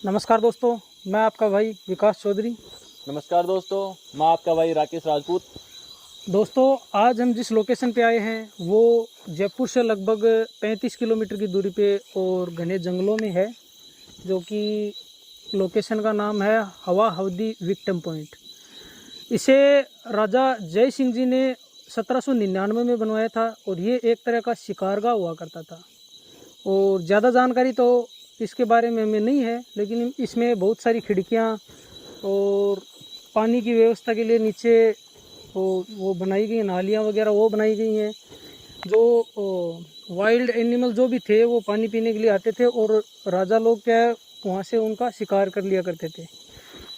नमस्कार दोस्तों, मैं आपका भाई विकास चौधरी। नमस्कार दोस्तों, मैं आपका भाई राकेश राजपूत। दोस्तों, आज हम जिस लोकेशन पे आए हैं वो जयपुर से लगभग 35 किलोमीटर की दूरी पे और घने जंगलों में है, जो कि लोकेशन का नाम है हवा हवदी विक्टम पॉइंट। इसे राजा जय सिंह जी ने 1799 में बनवाया था और ये एक तरह का शिकारगाह हुआ करता था। और ज़्यादा जानकारी तो इसके बारे में हमें नहीं है, लेकिन इसमें बहुत सारी खिड़कियाँ और पानी की व्यवस्था के लिए नीचे वो बनाई गई नालियाँ वगैरह वो बनाई गई हैं। जो वाइल्ड एनिमल जो भी थे वो पानी पीने के लिए आते थे और राजा लोग क्या है वहाँ से उनका शिकार कर लिया करते थे।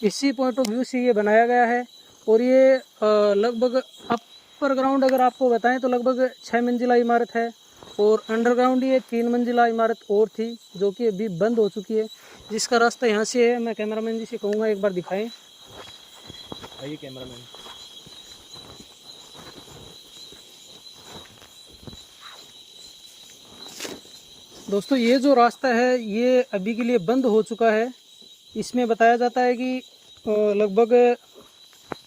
इसी पॉइंट ऑफ व्यू से ये बनाया गया है। और ये लगभग अपर ग्राउंड अगर आपको बताएं तो लगभग 6 मंजिला इमारत है और अंडरग्राउंड ये 3 मंजिला इमारत और थी जो कि अभी बंद हो चुकी है, जिसका रास्ता यहाँ से है। मैं कैमरामैन जी से कहूँगा एक बार दिखाएं। आइए कैमरामैन। दोस्तों, ये जो रास्ता है ये अभी के लिए बंद हो चुका है। इसमें बताया जाता है कि लगभग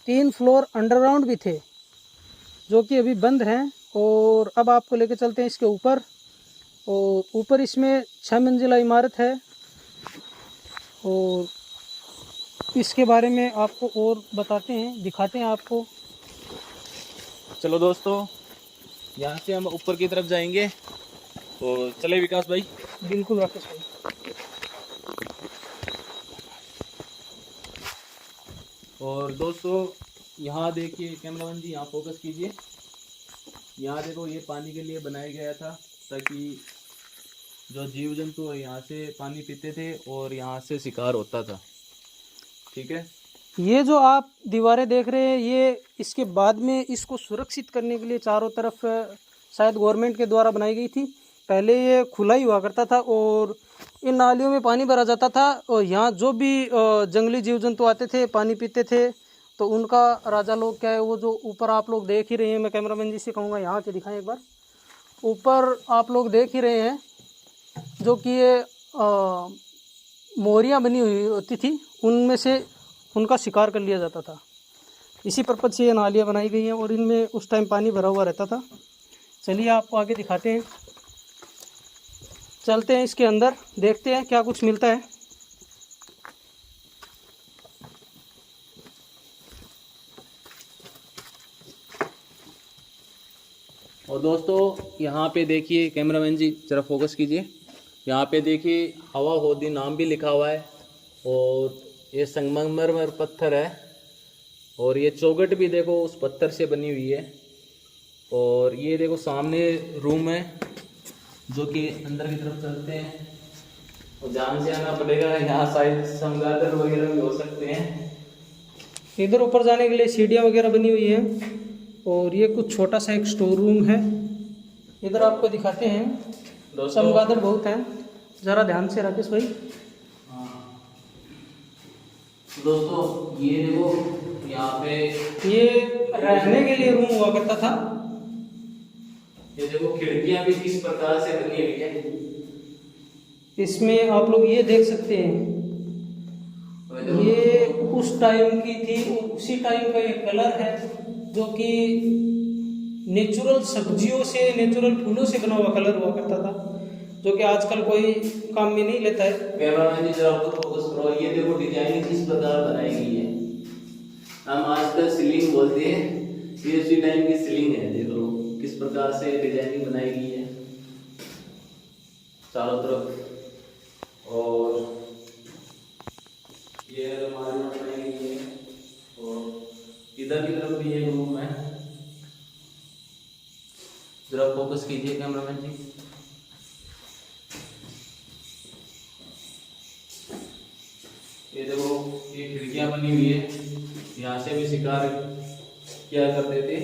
3 फ्लोर अंडरग्राउंड भी थे जो कि अभी बंद हैं। और अब आपको लेके चलते हैं इसके ऊपर। और ऊपर इसमें 6 मंजिला इमारत है और इसके बारे में आपको और बताते हैं, दिखाते हैं आपको। चलो दोस्तों, यहाँ से हम ऊपर की तरफ जाएंगे। तो चले विकास भाई। बिल्कुल राकेश भाई। और दोस्तों यहाँ देखिए कैमरामैन जी, यहाँ फोकस कीजिए। यहाँ देखो, ये पानी के लिए बनाया गया था ताकि जो जीव जंतु यहाँ से पानी पीते थे और यहाँ से शिकार होता था। ठीक है। ये जो आप दीवारें देख रहे हैं ये इसके बाद में इसको सुरक्षित करने के लिए चारों तरफ शायद गवर्नमेंट के द्वारा बनाई गई थी। पहले ये खुला ही हुआ करता था और इन नालियों में पानी भरा जाता था और यहाँ जो भी जंगली जीव जंतु आते थे पानी पीते थे तो उनका राजा लोग क्या है वो जो ऊपर आप लोग देख ही रहे हैं। मैं कैमरामैन जी से कहूँगा यहाँ के दिखाएं एक बार। ऊपर आप लोग देख ही रहे हैं जो कि ये मोहरियाँ बनी हुई होती थी, उनमें से उनका शिकार कर लिया जाता था। इसी पर्पज से ये नालियाँ बनाई गई हैं और इनमें उस टाइम पानी भरा हुआ रहता था। चलिए आपको आगे दिखाते हैं, चलते हैं इसके अंदर, देखते हैं क्या कुछ मिलता है। और दोस्तों यहाँ पे देखिए कैमरामैन जी, जरा फोकस कीजिए। यहाँ पे देखिए हवा हौदी नाम भी लिखा हुआ है और ये संगमरमर पत्थर है और ये चौखट भी देखो उस पत्थर से बनी हुई है। और ये देखो सामने रूम है जो कि अंदर की तरफ चलते हैं और ध्यान से आना पड़ेगा। यहाँ शायद चमगादड़ वगैरह भी हो सकते हैं। इधर ऊपर जाने के लिए सीढ़ियाँ वगैरह बनी हुई हैं और ये कुछ छोटा सा एक स्टोर रूम है। इधर आपको दिखाते हैं, चमगादड़ बहुत हैं, ज़रा ध्यान से राकेश भाई। दोस्तों ये देखो यहाँ पे ये रहने के लिए रूम हुआ करता था। ये देखो खिड़कियां भी किस प्रकार से बनी हुई है। इसमें आप लोग ये देख सकते हैं, ये उस टाइम की थी, उसी टाइम का ये कलर है जो कि नेचुरल सब्जियों से, नेचुरल फूलों से बना हुआ कलर हुआ करता था, जो कि आजकल कोई काम में नहीं लेता है। कैमरामैन जी जरा ऊपर फोकस करो। ये देखो डिजाइनिंग किस प्रकार बनाई गई है। हम आजकल सीलिंग बोलते हैं, ये उसी टाइम की सीलिंग है। देख लो किस प्रकार से डिजाइनिंग बनाई गई है चारों तरफ। और ये अलमारी बनाई गई है और इधर की तरफ भी एक रूम है। जरा फोकस कीजिए कैमरामैन जी। ये देखो ये खिड़कियां बनी हुई है, यहाँ से भी शिकार किया करते थे।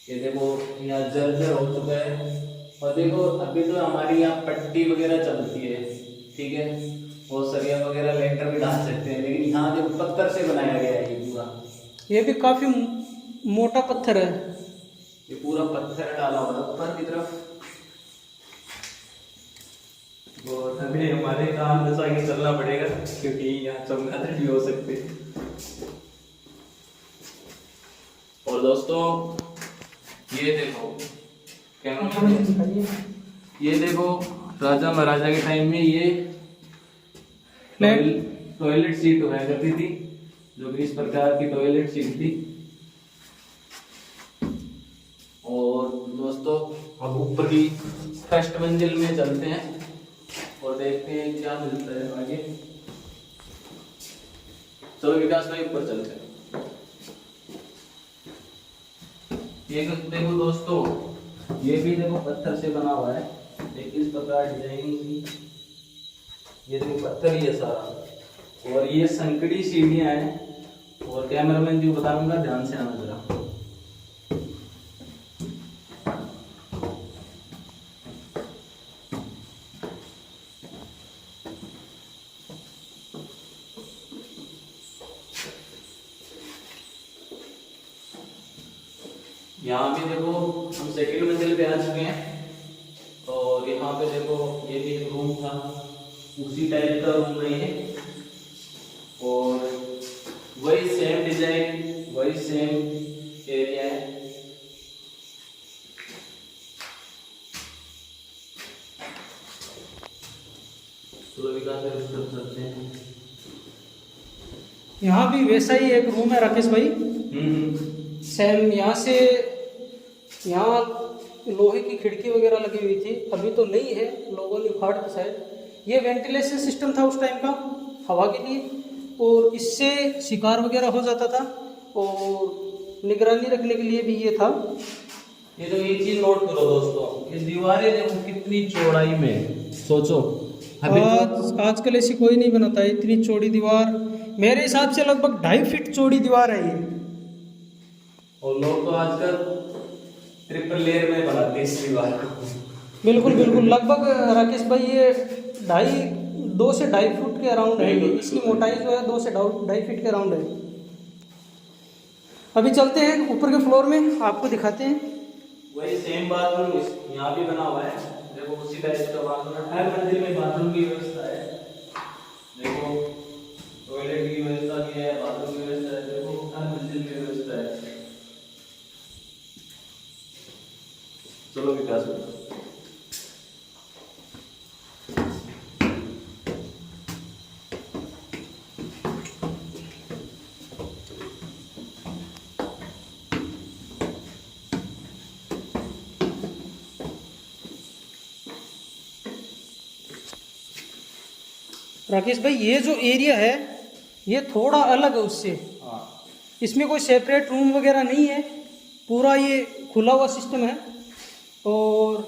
ये देखो यहाँ जर्जर हो चुका है और देखो अभी तो हमारी यहाँ पट्टी वगैरह चलती है, ठीक है, और सरिया वगैरह लेकर भी डाल सकते हैं, लेकिन यहाँ जो पत्थर से बनाया गया है ये पूरा, ये भी काफ़ी मोटा पत्थर है। ये पूरा पत्थर डाला हुआ है ऊपर की तरफ। और हमें हमारे काम जैसा आगे चलना पड़ेगा क्योंकि यहाँ चमगादड़ भी हो सकते हैं। और दोस्तों ये देखो ये देखो राजा महाराजा के टाइम में ये टॉयलेट सीट हुआ करती थी, जो कि इस प्रकार की टॉयलेट सीट थी। और दोस्तों अब ऊपर की फर्स्ट मंजिल में चलते हैं और देखते हैं क्या मिलता है आगे। चलो विकास भाई ऊपर चलते हैं। ये देखो दोस्तों, ये भी देखो पत्थर से बना हुआ है, एक इस प्रकार डिजाइनिंग की। ये देखो पत्थर ही है सारा, और ये संकड़ी सीढ़ियां हैं। और कैमरामैन जी बताऊंगा, ध्यान से आना जरा। यहाँ भी देखो हम सेकंड मंजिल पे आ चुके हैं, और यहाँ पे देखो ये भी एक रूम था, उसी टाइप का रूम नहीं है, और वही सेम डिजाइन, वही सेम एरिया है। तो विकास चलते हैं। यहाँ भी वैसा ही एक रूम है राकेश भाई, सेम। यहाँ से यहाँ लोहे की खिड़की वगैरह लगी हुई थी, अभी तो नहीं है, लोगों ने उखाड़ के शायद। ये वेंटिलेशन सिस्टम था उस टाइम का हवा के लिए, और इससे शिकार वगैरह हो जाता था, और निगरानी रखने के लिए भी ये था। ये तो एक चीज नोट करो दोस्तों, ये दीवारें देखो कितनी चौड़ाई में, सोचो आजकल ऐसी कोई नहीं बनाता है इतनी चौड़ी दीवार। मेरे हिसाब से लगभग 2.5 फीट चौड़ी दीवार है ये। और लोग तो आजकल ट्रिपल लेयर में बनाते हैं इस दीवार को। बिल्कुल बिल्कुल, लगभग राकेश भाई ये 2 से 2.5 फुट के अराउंड है। इसकी मोटाई जो है 2 से 2.5 फीट के अराउंड है। अभी चलते हैं ऊपर के फ्लोर में, आपको दिखाते हैं। वही सेम बाथरूम यहाँ भी बना हुआ है, देखो उसी टाइप का बाथरूम। हर मंदिर में बाथरूम की व्यवस्था है, देखो टॉयलेट की व्यवस्था भी है, बाथरूम की व्यवस्था है, देखो हर मंदिर में व्यवस्था है। चलो विकास राकेश भाई ये जो एरिया है ये थोड़ा अलग है उससे। इसमें कोई सेपरेट रूम वगैरह नहीं है, पूरा ये खुला हुआ सिस्टम है। और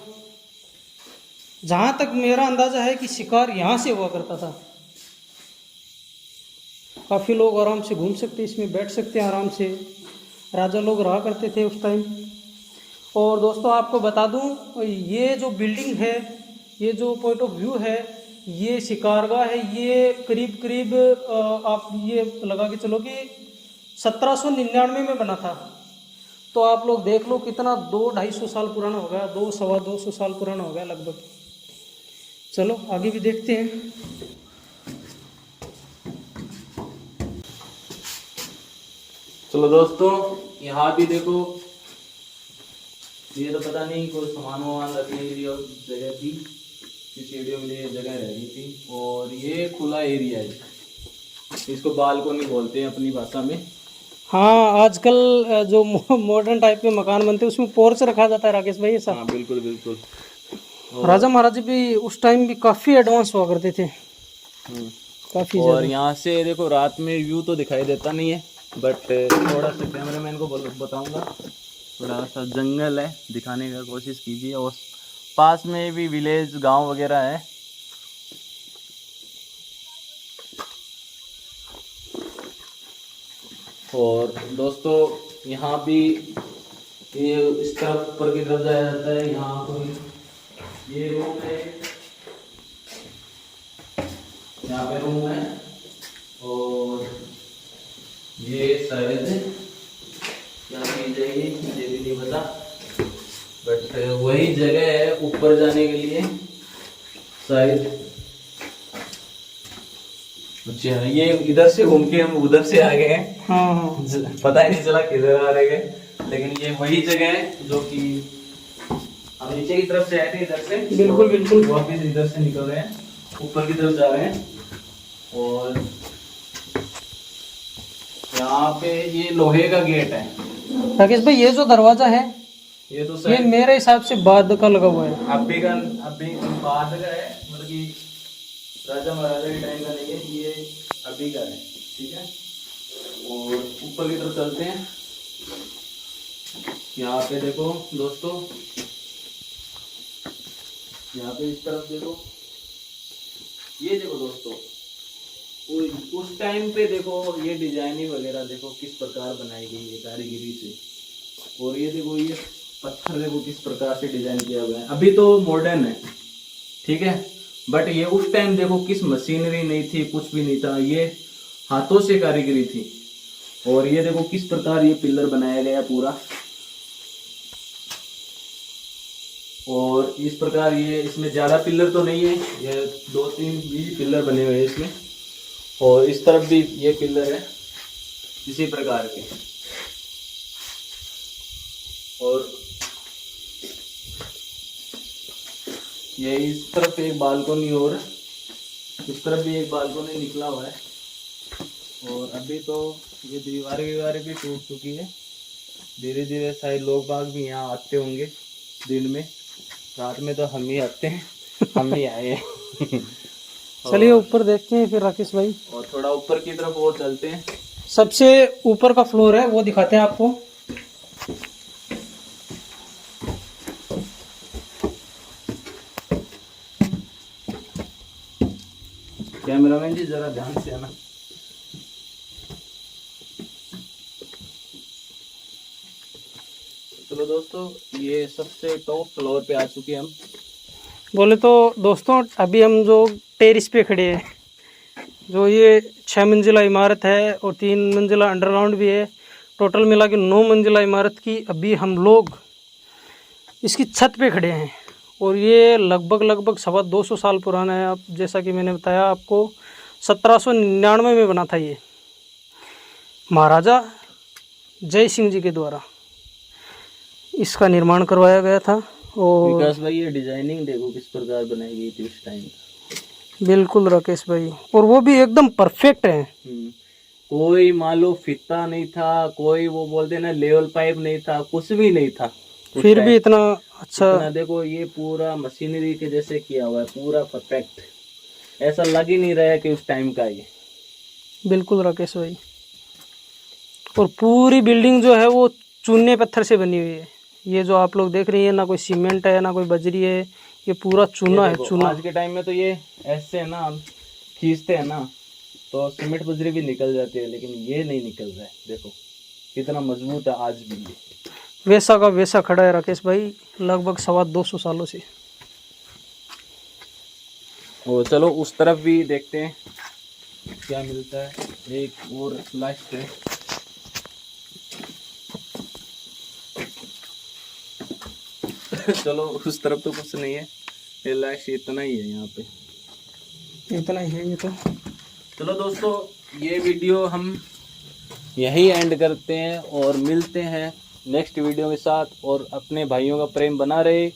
जहाँ तक मेरा अंदाज़ा है कि शिकार यहाँ से हुआ करता था। काफ़ी लोग आराम से घूम सकते, इसमें बैठ सकते हैं आराम से। राजा लोग रहा करते थे उस टाइम। और दोस्तों आपको बता दूं, ये जो बिल्डिंग है, ये जो पॉइंट ऑफ व्यू है, ये शिकारगाह है, ये करीब करीब आप ये लगा के चलो कि 1799 में बना था। तो आप लोग देख लो कितना 200-250 साल पुराना हो गया, 200-250 साल पुराना हो गया लगभग। चलो आगे भी देखते हैं। चलो दोस्तों, यहाँ भी देखो, ये तो पता नहीं कोई सामान वामान रखने के लिए जगह थी, इस एरिया में ये जगह रह गई थी। और ये खुला एरिया है, इसको बालकोनी बोलते हैं अपनी भाषा में। हाँ, आजकल जो मॉडर्न टाइप के मकान बनते हैं उसमें पोर्च रखा जाता है राकेश भाई, ऐसा। हाँ बिल्कुल बिल्कुल। राजा महाराजा भी उस टाइम भी काफ़ी एडवांस हुआ करते थे, काफ़ी। और यहाँ से देखो रात में व्यू तो दिखाई देता नहीं है, बट थोड़ा सा कैमरामैन को बताऊंगा, थोड़ा सा जंगल है, दिखाने का कोशिश कीजिए। और पास में भी विलेज गांव वगैरह है। और दोस्तों यहाँ भी ये इस तरफ ऊपर की तरफ जाया जाता है। यहाँ कोई ये रूम है, यहाँ पे रूम है, और ये शायद क्या चीज है ये मुझे भी नहीं पता, बट वही जगह है ऊपर जाने के लिए शायद। अच्छा, ये इधर से घूम के हम उधर से आ गए हैं। हाँ हाँ पता ही नहीं चला किधर आ रहे गए, लेकिन ये वही जगह है जो कि हम नीचे की तरफ से आए थे इधर से। बिल्कुल बिल्कुल। वापिस इधर से निकल रहे हैं, ऊपर की तरफ जा रहे हैं। और यहाँ पे ये लोहे का गेट है। राकेश भाई, ये जो दरवाजा है ये तो ये मेरे हिसाब से बाद का लगा हुआ है। अभी बाद का है, मतलब कि राजा महाराजा के टाइम का नहीं है, ये अभी का है। ठीक है, और ऊपर की तरफ चलते हैं। यहाँ पे देखो दोस्तों, यहाँ पे इस तरफ देखो, ये देखो दोस्तों, उस टाइम पे देखो ये डिजाइनिंग वगैरह देखो किस प्रकार बनाई गई है कारीगरी से। और ये देखो ये पत्थर देखो किस प्रकार से डिजाइन किया हुआ है। अभी तो मॉडर्न है, ठीक है, बट ये उस टाइम देखो किस मशीनरी नहीं थी, कुछ भी नहीं था, ये हाथों से कारीगरी थी। और ये देखो किस प्रकार ये पिलर बनाया गया पूरा, और इस प्रकार ये इसमें ज्यादा पिलर तो नहीं है, ये 2-3 भी पिलर बने हुए हैं इसमें। और इस तरफ भी ये पिलर है इसी प्रकार के। और ये इस तरफ एक बालकोनी और इस तरफ भी एक बालकोनी निकला हुआ है। और अभी तो ये दीवारें भी टूट चुकी है। धीरे धीरे शायद लोग बाग भी यहाँ आते होंगे दिन में, रात में तो हम ही आते हैं, हम ही आए हैं। चलिए ऊपर देखते हैं फिर राकेश भाई, और थोड़ा ऊपर की तरफ और चलते हैं। सबसे ऊपर का फ्लोर है वो दिखाते हैं आपको। कैमरामैन जी जरा ध्यान से आना। चलो दोस्तों, ये सबसे टॉप फ्लोर पे आ चुके हैं हम। बोले तो दोस्तों, अभी हम जो टेरिस पे खड़े हैं, जो ये 6 मंजिला इमारत है और 3 मंजिला अंडरग्राउंड भी है, टोटल मिला के 9 मंजिला इमारत की अभी हम लोग इसकी छत पे खड़े हैं। और ये लगभग 250 साल पुराना है। अब जैसा कि मैंने बताया आपको, 1799 में बना था ये, महाराजा जय सिंह जी के द्वारा इसका निर्माण करवाया गया था। और विकास भाई, ये डिजाइनिंग देखो किस प्रकार बनाई गई थी उस टाइम। बिल्कुल राकेश भाई, और वो भी एकदम परफेक्ट है। कोई मान लो फीता नहीं था, कोई वो बोलते ना लेवल पाइप नहीं था, कुछ भी नहीं था, फिर भी इतना अच्छा। इतना देखो ये पूरा मशीनरी के जैसे किया हुआ है, पूरा परफेक्ट। ऐसा लग ही नहीं रहा है कि उस टाइम का ये। बिल्कुल राकेश भाई, और पूरी बिल्डिंग जो है वो चूने पत्थर से बनी हुई है। ये जो आप लोग देख रही है, ना कोई सीमेंट है ना कोई बजरी है, ये पूरा चूना है, चूना। आज के टाइम में तो ये ऐसे है ना, हम खींचते हैं ना तो सीमेंट बजरी भी निकल जाती है, लेकिन ये नहीं निकल रहा है। देखो कितना मजबूत है आज भी ये। वैसा का वैसा खड़ा है राकेश भाई, लगभग 250 सालों से। और चलो उस तरफ भी देखते हैं क्या मिलता है। एक और लास्ट है। चलो उस तरफ तो कुछ नहीं है, ये लास्ट इतना ही है यहाँ पे, इतना ही है ये तो। चलो दोस्तों, ये वीडियो हम यही एंड करते हैं और मिलते हैं नेक्स्ट वीडियो के साथ। और अपने भाइयों का प्रेम बना रहे।